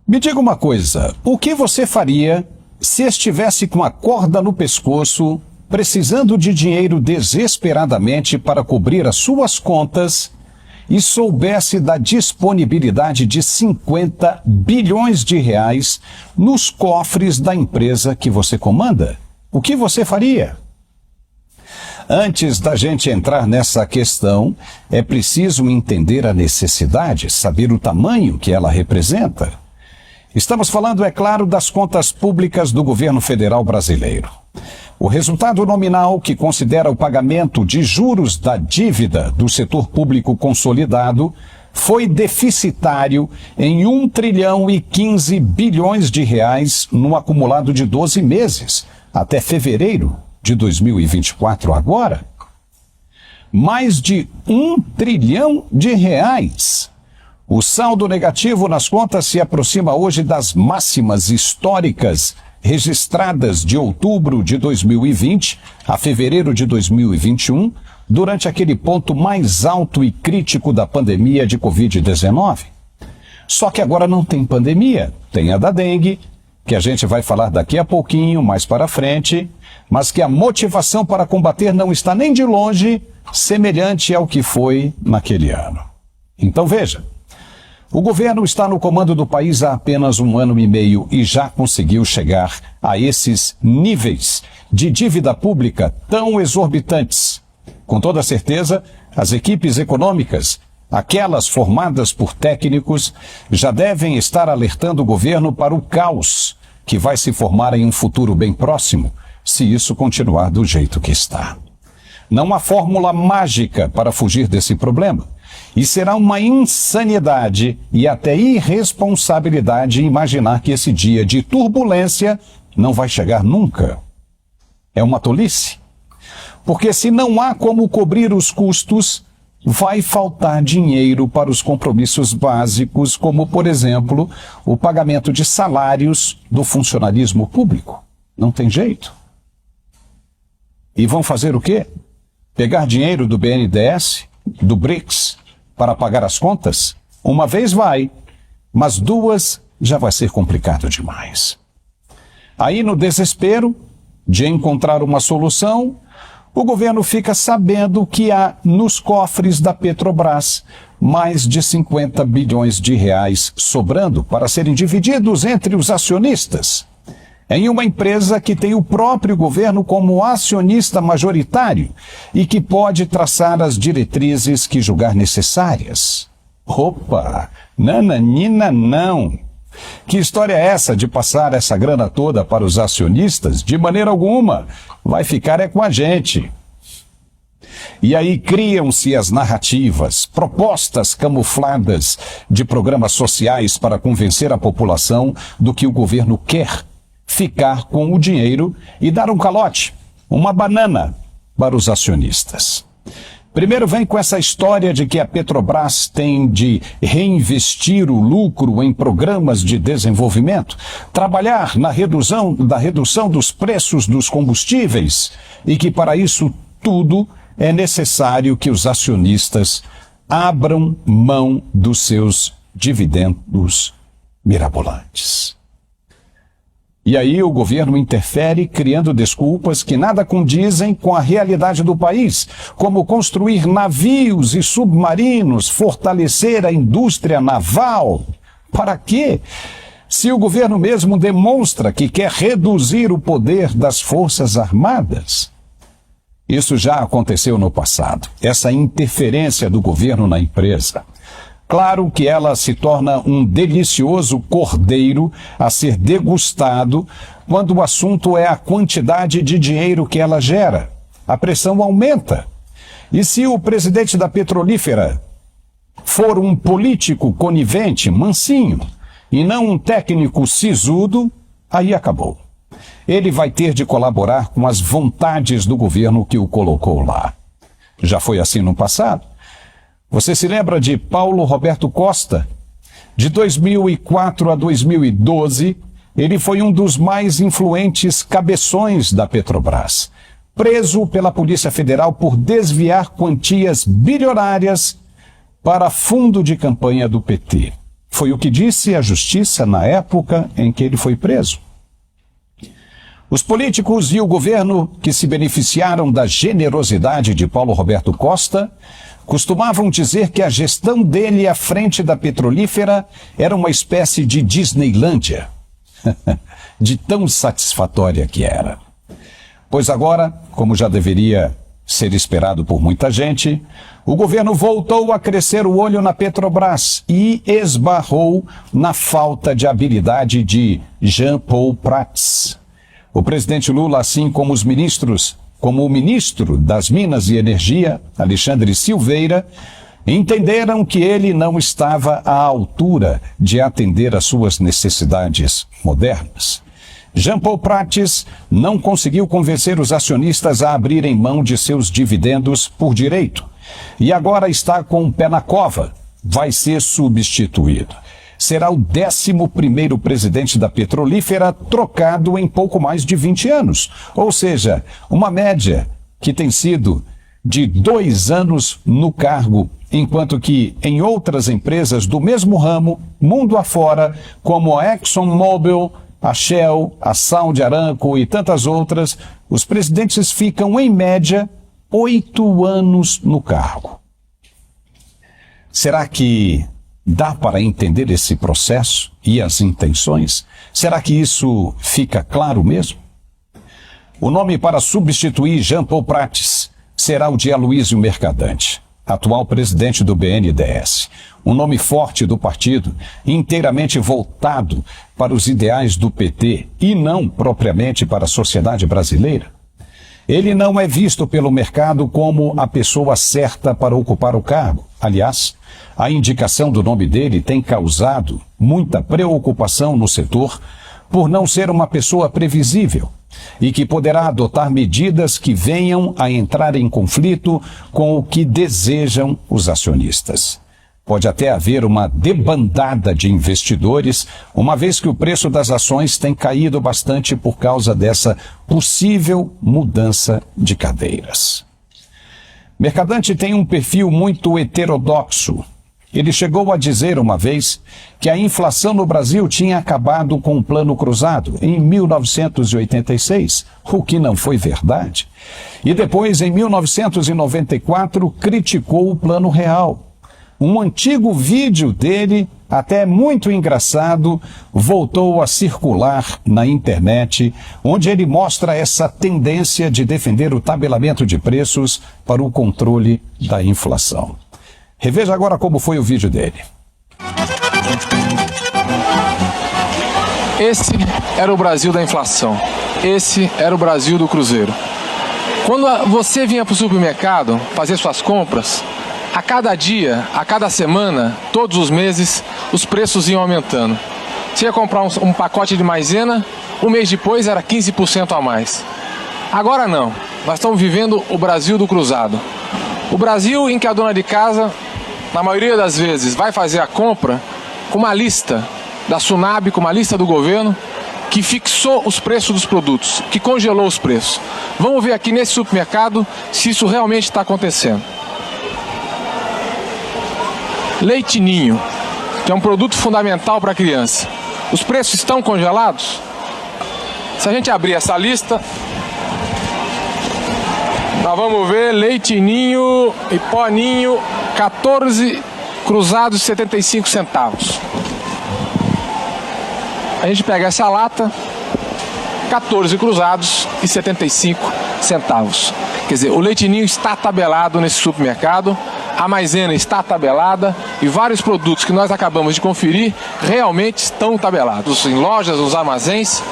Me diga uma coisa, o que você faria se estivesse com a corda no pescoço, precisando de dinheiro desesperadamente para cobrir as suas contas e soubesse da disponibilidade de 50 bilhões de reais nos cofres da empresa que você comanda? O que você faria? Antes da gente entrar nessa questão, é preciso entender a necessidade, saber o tamanho que ela representa. Estamos falando, é claro, das contas públicas do governo federal brasileiro. O resultado nominal, que considera o pagamento de juros da dívida do setor público consolidado, foi deficitário em 1 trilhão e 15 bilhões de reais no acumulado de 12 meses, até fevereiro de 2024 agora. Mais de 1 trilhão de reais. O saldo negativo nas contas se aproxima hoje das máximas históricas registradas de outubro de 2020 a fevereiro de 2021, durante aquele ponto mais alto e crítico da pandemia de Covid-19. Só que agora não tem pandemia, tem a da dengue, que a gente vai falar daqui a pouquinho, mais para frente, mas que a motivação para combater não está nem de longe semelhante ao que foi naquele ano. Então veja, o governo está no comando do país há apenas 1 ano e meio e já conseguiu chegar a esses níveis de dívida pública tão exorbitantes. Com toda certeza, as equipes econômicas, aquelas formadas por técnicos, já devem estar alertando o governo para o caos que vai se formar em um futuro bem próximo, se isso continuar do jeito que está. Não há fórmula mágica para fugir desse problema. E será uma insanidade e até irresponsabilidade imaginar que esse dia de turbulência não vai chegar nunca. É uma tolice. Porque se não há como cobrir os custos, vai faltar dinheiro para os compromissos básicos, como, por exemplo, o pagamento de salários do funcionalismo público. Não tem jeito. E vão fazer o quê? Pegar dinheiro do BNDES, do BRICS, para pagar as contas? Uma vez vai, mas 2 já vai ser complicado demais. Aí, no desespero de encontrar uma solução, o governo fica sabendo que há nos cofres da Petrobras mais de 50 bilhões de reais sobrando para serem divididos entre os acionistas, em uma empresa que tem o próprio governo como acionista majoritário e que pode traçar as diretrizes que julgar necessárias. Opa, nananina não. Que história é essa de passar essa grana toda para os acionistas? De maneira alguma, vai ficar é com a gente. E aí criam-se as narrativas, propostas camufladas de programas sociais para convencer a população do que o governo quer ficar com o dinheiro e dar um calote, uma banana para os acionistas. Primeiro vem com essa história de que a Petrobras tem de reinvestir o lucro em programas de desenvolvimento, trabalhar na redução dos preços dos combustíveis e que para isso tudo é necessário que os acionistas abram mão dos seus dividendos mirabolantes. E aí o governo interfere criando desculpas que nada condizem com a realidade do país, como construir navios e submarinos, fortalecer a indústria naval. Para quê? Se o governo mesmo demonstra que quer reduzir o poder das Forças Armadas. Isso já aconteceu no passado, essa interferência do governo na empresa. Claro que ela se torna um delicioso cordeiro a ser degustado quando o assunto é a quantidade de dinheiro que ela gera. A pressão aumenta. E se o presidente da petrolífera for um político conivente, mansinho, e não um técnico sisudo, aí acabou. Ele vai ter de colaborar com as vontades do governo que o colocou lá. Já foi assim no passado. Você se lembra de Paulo Roberto Costa? De 2004 a 2012, ele foi um dos mais influentes cabeções da Petrobras, preso pela Polícia Federal por desviar quantias bilionárias para fundo de campanha do PT. Foi o que disse a justiça na época em que ele foi preso. Os políticos e o governo que se beneficiaram da generosidade de Paulo Roberto Costa costumavam dizer que a gestão dele à frente da petrolífera era uma espécie de Disneylândia, de tão satisfatória que era. Pois agora, como já deveria ser esperado por muita gente, o governo voltou a crescer o olho na Petrobras e esbarrou na falta de habilidade de Jean Paul Prats. O presidente Lula, assim como os ministros, como o ministro das Minas e Energia, Alexandre Silveira, entenderam que ele não estava à altura de atender às suas necessidades modernas. Jean Paul Prats não conseguiu convencer os acionistas a abrirem mão de seus dividendos por direito. E agora está com o pé na cova. Vai ser substituído. Será o 11º presidente da petrolífera trocado em pouco mais de 20 anos. Ou seja, uma média que tem sido de 2 anos no cargo, enquanto que em outras empresas do mesmo ramo, mundo afora, como a ExxonMobil, a Shell, a Saudi Aramco e tantas outras, os presidentes ficam, em média, 8 anos no cargo. Será que dá para entender esse processo e as intenções? Será que isso fica claro mesmo? O nome para substituir Jean Paul Prats será o de Aloysio Mercadante, atual presidente do BNDES. Um nome forte do partido, inteiramente voltado para os ideais do PT e não propriamente para a sociedade brasileira. Ele não é visto pelo mercado como a pessoa certa para ocupar o cargo. Aliás, a indicação do nome dele tem causado muita preocupação no setor por não ser uma pessoa previsível e que poderá adotar medidas que venham a entrar em conflito com o que desejam os acionistas. Pode até haver uma debandada de investidores, uma vez que o preço das ações tem caído bastante por causa dessa possível mudança de cadeiras. Mercadante tem um perfil muito heterodoxo. Ele chegou a dizer uma vez que a inflação no Brasil tinha acabado com o Plano Cruzado em 1986, o que não foi verdade. E depois, em 1994, criticou o Plano Real. Um antigo vídeo dele, até muito engraçado, voltou a circular na internet, onde ele mostra essa tendência de defender o tabelamento de preços para o controle da inflação. Reveja agora como foi o vídeo dele. Esse era o Brasil da inflação. Esse era o Brasil do Cruzeiro. Quando você vinha para o supermercado fazer suas compras, a cada dia, a cada semana, todos os meses, os preços iam aumentando. Você ia comprar um pacote de maisena, um mês depois era 15% a mais. Agora não, nós estamos vivendo o Brasil do cruzado. O Brasil em que a dona de casa, na maioria das vezes, vai fazer a compra com uma lista da Sunab, com uma lista do governo, que fixou os preços dos produtos, que congelou os preços. Vamos ver aqui nesse supermercado se isso realmente está acontecendo. Leite Ninho, que é um produto fundamental para a criança. Os preços estão congelados? Se a gente abrir essa lista, nós vamos ver Leite Ninho e Pó Ninho, 14 cruzados 75 centavos. A gente pega essa lata, 14 cruzados e 75 centavos. Quer dizer, o Leite Ninho está tabelado nesse supermercado. A maisena está tabelada e vários produtos que nós acabamos de conferir realmente estão tabelados em lojas, nos armazéns.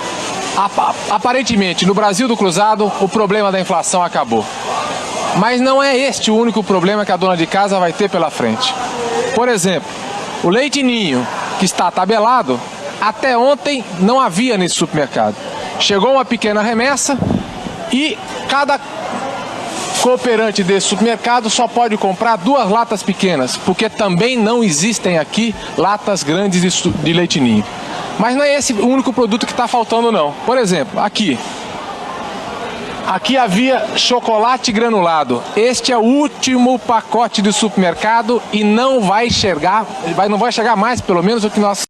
Aparentemente, no Brasil do cruzado, o problema da inflação acabou. Mas não é este o único problema que a dona de casa vai ter pela frente. Por exemplo, o Leite Ninho, que está tabelado, até ontem não havia nesse supermercado. Chegou uma pequena remessa e cada cooperante desse supermercado só pode comprar 2 latas pequenas, porque também não existem aqui latas grandes de Leite Ninho. Mas não é esse o único produto que está faltando não. Por exemplo, aqui, Aqui havia chocolate granulado. Este é o último pacote do supermercado e não vai chegar mais, pelo menos o que nós